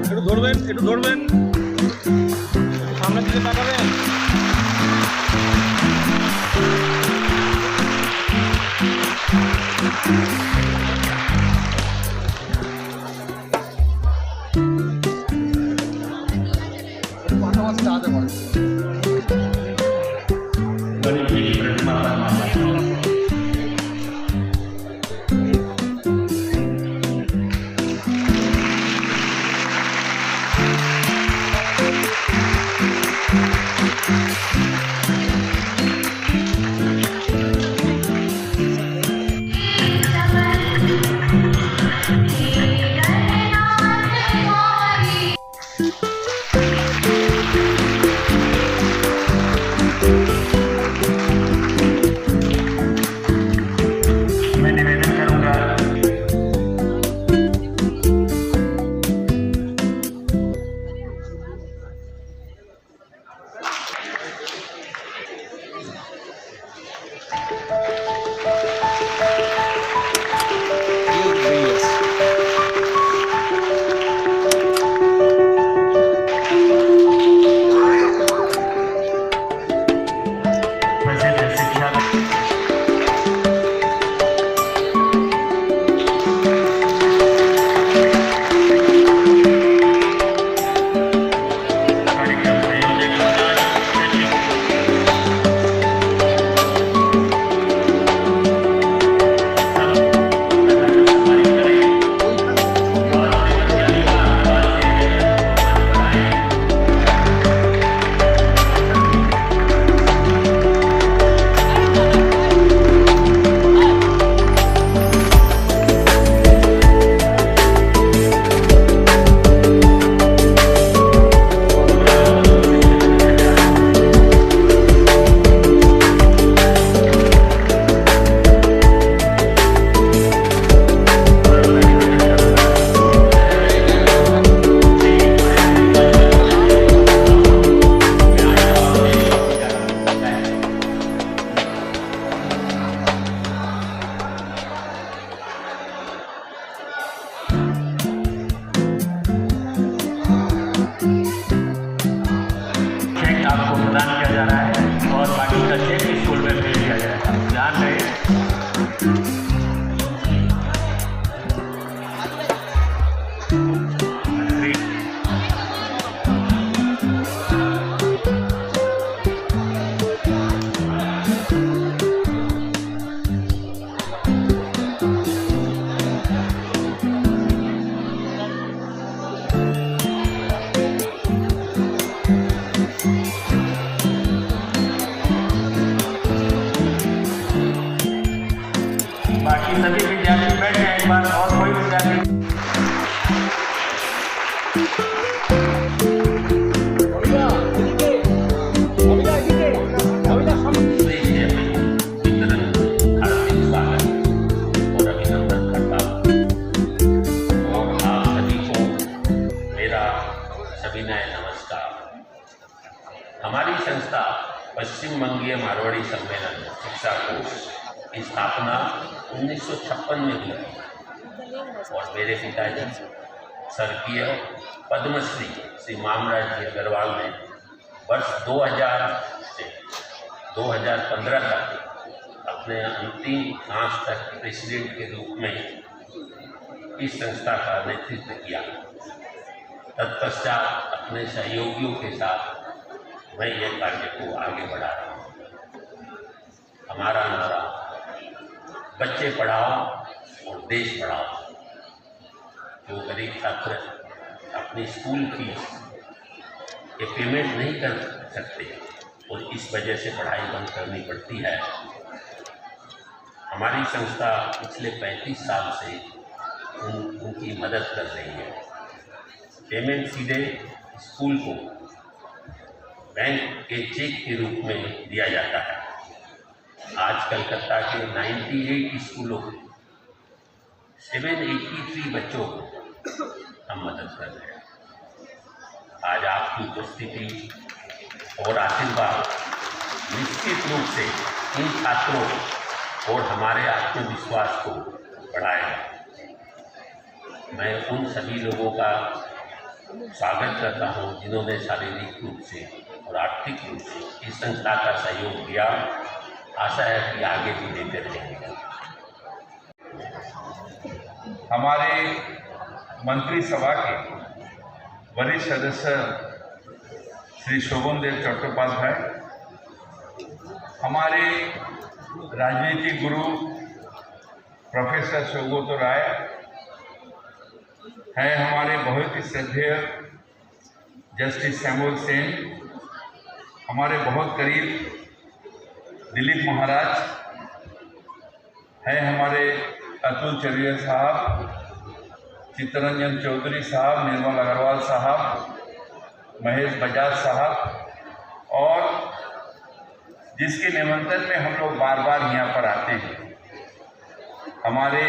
একটু ধরবেন, একটু ধরবেন, সামনের দিকে তাকাবেন। आपको प्रदान किया जा रहा है और बाकी का चेक स्कूल में भेज दिया जाएगा। ध्यान रहे। बाकी सभी विद्यार्थी बैठ जाए एक बार और कोई विद्यार्थी और अभिनंदन करता हूँ और आप सभी को मेरा सविनय नमस्कार। हमारी संस्था पश्चिम बंगीय मारवाड़ी सम्मेलन शिक्षा कोष की स्थापना 1956 में हुई और मेरे पिताजी स्वर्गीय पद्मश्री श्री मामराज जी अग्रवाल ने वर्ष 2000 से 2015 तक अपने अंतिम सांस तक प्रेसिडेंट के रूप में इस संस्था का नेतृत्व किया। तत्पश्चात अपने सहयोगियों के साथ मैं ये कार्य को आगे बढ़ा रहा हूँ। हमारा नारा बच्चे पढ़ाओ और देश पढ़ाओ। जो गरीब छात्र अपनी स्कूल फीस के पेमेंट नहीं कर सकते और इस वजह से पढ़ाई बंद करनी पड़ती है, हमारी संस्था पिछले 35 साल से उनकी मदद कर रही है। पेमेंट सीधे स्कूल को बैंक के चेक के रूप में दिया जाता है। आज कलकत्ता के 98 स्कूलों में 783 बच्चों को हम मदद कर रहे हैं। आज आपकी उपस्थिति और आशीर्वाद निश्चित रूप से इन छात्रों और हमारे आत्मविश्वास को बढ़ाएगा। मैं उन सभी लोगों का स्वागत करता हूं जिन्होंने शारीरिक रूप से और आर्थिक रूप से इस संस्था का सहयोग दिया। आशा है कि आगे भी देते रहेंगे। हमारे मंत्रिसभा के वरिष्ठ सदस्य श्री शोभन देव चट्टोपाध्याय, हमारे राजनीतिक गुरु प्रोफेसर सौगतो राय है, हमारे बहुत ही श्रद्धेय जस्टिस सैमुअल सेन, हमारे बहुत करीब दिलीप महाराज है, हमारे अतुल चरिया साहब, चित्तरंजन चौधरी साहब, निर्मल अग्रवाल साहब, महेश बजाज साहब, और जिसके निमंत्रण में हम लोग बार बार यहाँ पर आते हैं, हमारे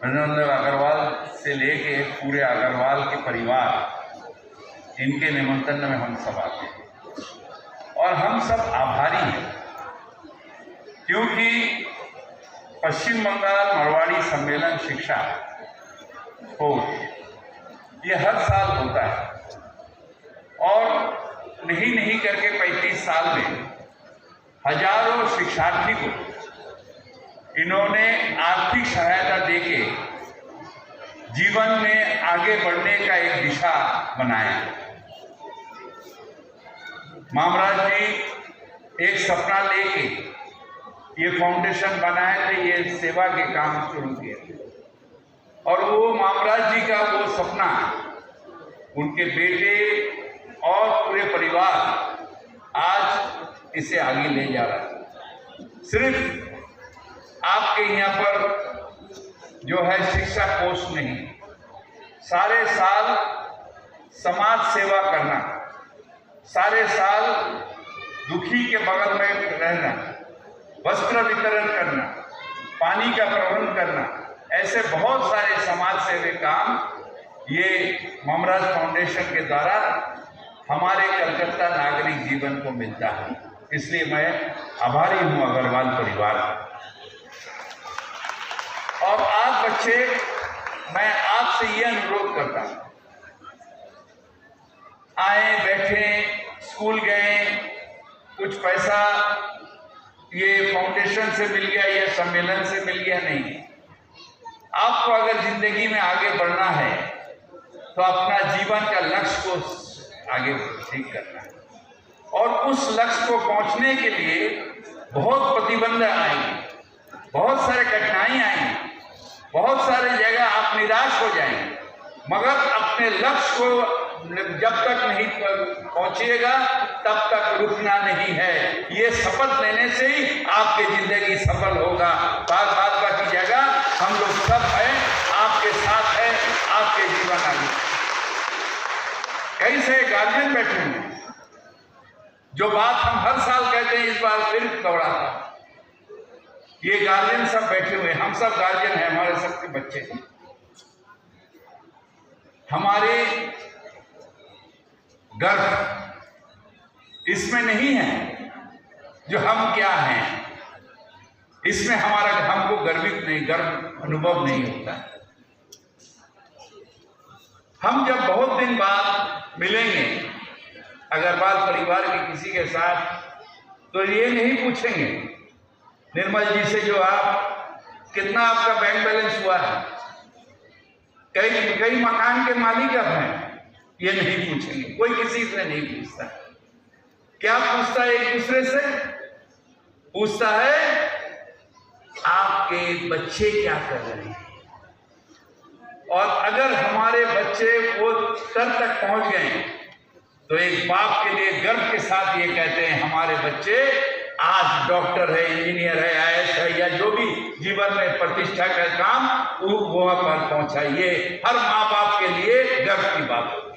ब्रजेंद्र अग्रवाल से लेके पूरे अग्रवाल के परिवार, इनके निमंत्रण में हम सब आते हैं और हम सब आभारी हैं, क्योंकि पश्चिम बंगाल मारवाड़ी सम्मेलन शिक्षा कोर्स ये हर साल होता है और नहीं करके 35 साल में हजारों शिक्षार्थी को इन्होंने आर्थिक सहायता देके जीवन में आगे बढ़ने का एक दिशा बनाया। मामराज जी एक सपना लेके ये फाउंडेशन बनाए थे, ये सेवा के काम शुरू किए और वो मामराज जी का वो सपना उनके बेटे और पूरे परिवार आज इसे आगे ले जा रहा है। सिर्फ आपके यहाँ पर जो है शिक्षा कोष नहीं, सारे साल समाज सेवा करना, सारे साल दुखी के बगल में रहना, वस्त्र वितरण करना, पानी का प्रबंध करना, ऐसे बहुत सारे समाज सेवी काम ये ममराज फाउंडेशन के द्वारा हमारे कलकत्ता नागरिक जीवन को मिलता है। इसलिए मैं आभारी हूँ अग्रवाल परिवार और आप बच्चे, मैं आपसे ये अनुरोध करता हूँ, आए बैठे, स्कूल गए, कुछ पैसा ये फाउंडेशन से मिल गया या सम्मेलन से मिल गया, नहीं। आपको अगर जिंदगी में आगे बढ़ना है तो अपना जीवन का लक्ष्य को आगे ठीक करना है और उस लक्ष्य को पहुंचने के लिए बहुत प्रतिबंध आएंगे, बहुत सारे कठिनाई आएंगे, बहुत सारे जगह आप निराश हो जाएंगे, मगर अपने लक्ष्य को जब तक नहीं पहुंचिएगा तब तक रुकना नहीं है। ये शपथ लेने से ही आपकी जिंदगी सफल होगा। भागवत की जगह हम लोग सब हैं, आपके साथ हैं, आपके जीवन आगे। कई से गार्जियन बैठे हैं, जो बात हम हर साल कहते हैं इस बार फिर दोहराता, ये गार्जियन सब बैठे हुए, हम सब गार्जियन हैं, हमारे सबके बच्चे हैं। हमारे गर्व इसमें नहीं है जो हम क्या हैं, इसमें हमारा हमको गर्वित नहीं, गर्व अनुभव नहीं होता। हम जब बहुत दिन बाद मिलेंगे अग्रवाल परिवार के किसी के साथ, तो ये नहीं पूछेंगे निर्मल जी से जो आप कितना आपका बैंक बैलेंस हुआ है, कई मकान के मालिक आप हैं, ये नहीं पूछेंगे, कोई किसी से नहीं पूछता। क्या पूछता है एक दूसरे से? पूछता है आपके बच्चे क्या कर रहे हैं। और अगर हमारे बच्चे वो स्तर तक पहुंच गए तो एक बाप के लिए गर्व के साथ ये कहते हैं हमारे बच्चे आज डॉक्टर है, इंजीनियर है, आईएएस है, या जो भी जीवन में प्रतिष्ठा का काम वो वहां पर पहुंचाइए। हर माँ बाप के लिए गर्व की बात होती है,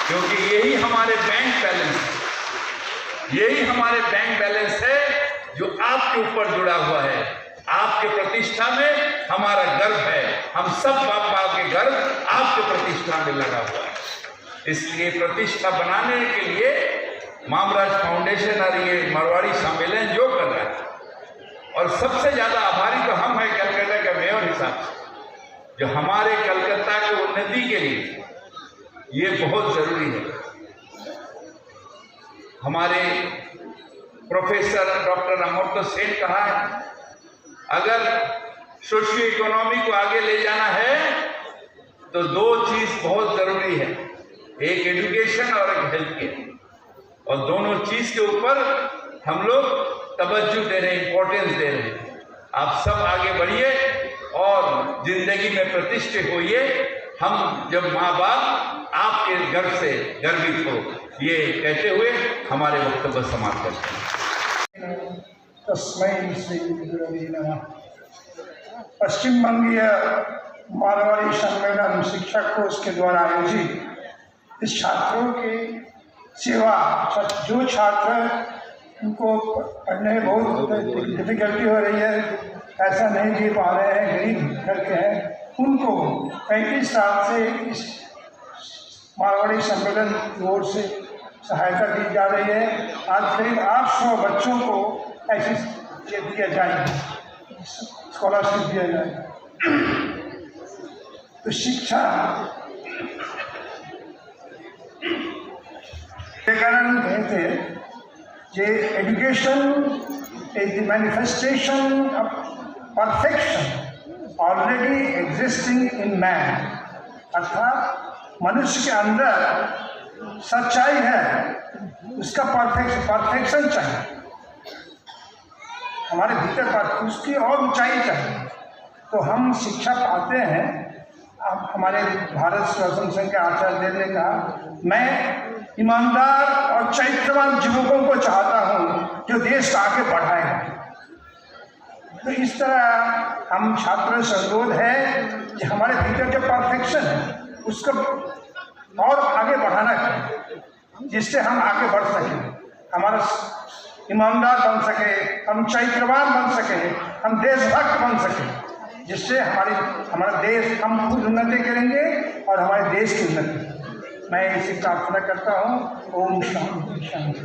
क्योंकि यही हमारे बैंक बैलेंस है, यही हमारे बैंक बैलेंस है जो आपके ऊपर जुड़ा हुआ है। आपके प्रतिष्ठा में हमारा गर्व है, हम सब बाप बाप के गर्व आपके प्रतिष्ठा में लगा हुआ है। इसलिए प्रतिष्ठा बनाने के लिए मामराज फाउंडेशन और ये मारवाड़ी सम्मेलन जो कर रहा है, और सबसे ज्यादा आभारी तो हम हैं कलकत्ता के मेयर हिसाब से, जो हमारे कलकत्ता की उन्नति के लिए ये बहुत जरूरी है। हमारे प्रोफेसर डॉक्टर अमर्त्य सेन कहा है, अगर सोशियो इकोनॉमी को आगे ले जाना है तो दो चीज बहुत जरूरी है, एक एजुकेशन और एक हेल्थ केयर, और दोनों चीज के ऊपर हम लोग तवज्जो दे रहे हैं, इंपॉर्टेंस दे रहे हैं। आप सब आगे बढ़िए और जिंदगी में प्रतिष्ठित होइए। हम जब माँ बाप आपके गर्व से गर्वित हो, ये कहते हुए हमारे वक्तव्य समाप्त करते हैं। तस्मै श्री गुरुवे नमः। पश्चिम बंगीय मारवाड़ी सम्मेलन शिक्षा कोष के द्वारा आयोजित इस छात्रों की सेवा, जो छात्र उनको पढ़ने में बहुत डिफिकल्टी हो रही है, ऐसा नहीं दे पा रहे हैं, गरीब घर के हैं, उनको 35 साल से इस मारवाड़ी सम्मेलन की ओर से सहायता दी जा रही है। आज करीब 800 बच्चों को ऐसी दिया जाएगा, स्कॉलरशिप दिया जाएगा। तो शिक्षा विवेकानंद कहते कि education is the manifestation of perfection already existing in man, अर्थात मनुष्य के अंदर सच्चाई है, उसका परफेक्शन चाहिए, हमारे भीतर उसकी और ऊंचाई चाहिए। तो हम शिक्षा पाते हैं। अब हमारे भारत स्वतंत्र संघ के आचार्य देव ने कहा, मैं ईमानदार और चरित्रवान युवकों को चाहता हूँ जो देश को आगे बढ़ाएं। तो इस तरह हम छात्रों से अनुरोध है कि हमारे भीतर जो परफेक्शन है उसको और आगे बढ़ाना चाहिए, जिससे हम आगे बढ़ सकें, हमारा ईमानदार बन सके, हम चरित्रवान बन सके, हम देशभक्त बन सके, जिससे हमारा देश, हम खुद उन्नति करेंगे और हमारे देश की उन्नति। मैं इसी प्रार्थना करता हूँ। ओम शांति शांति।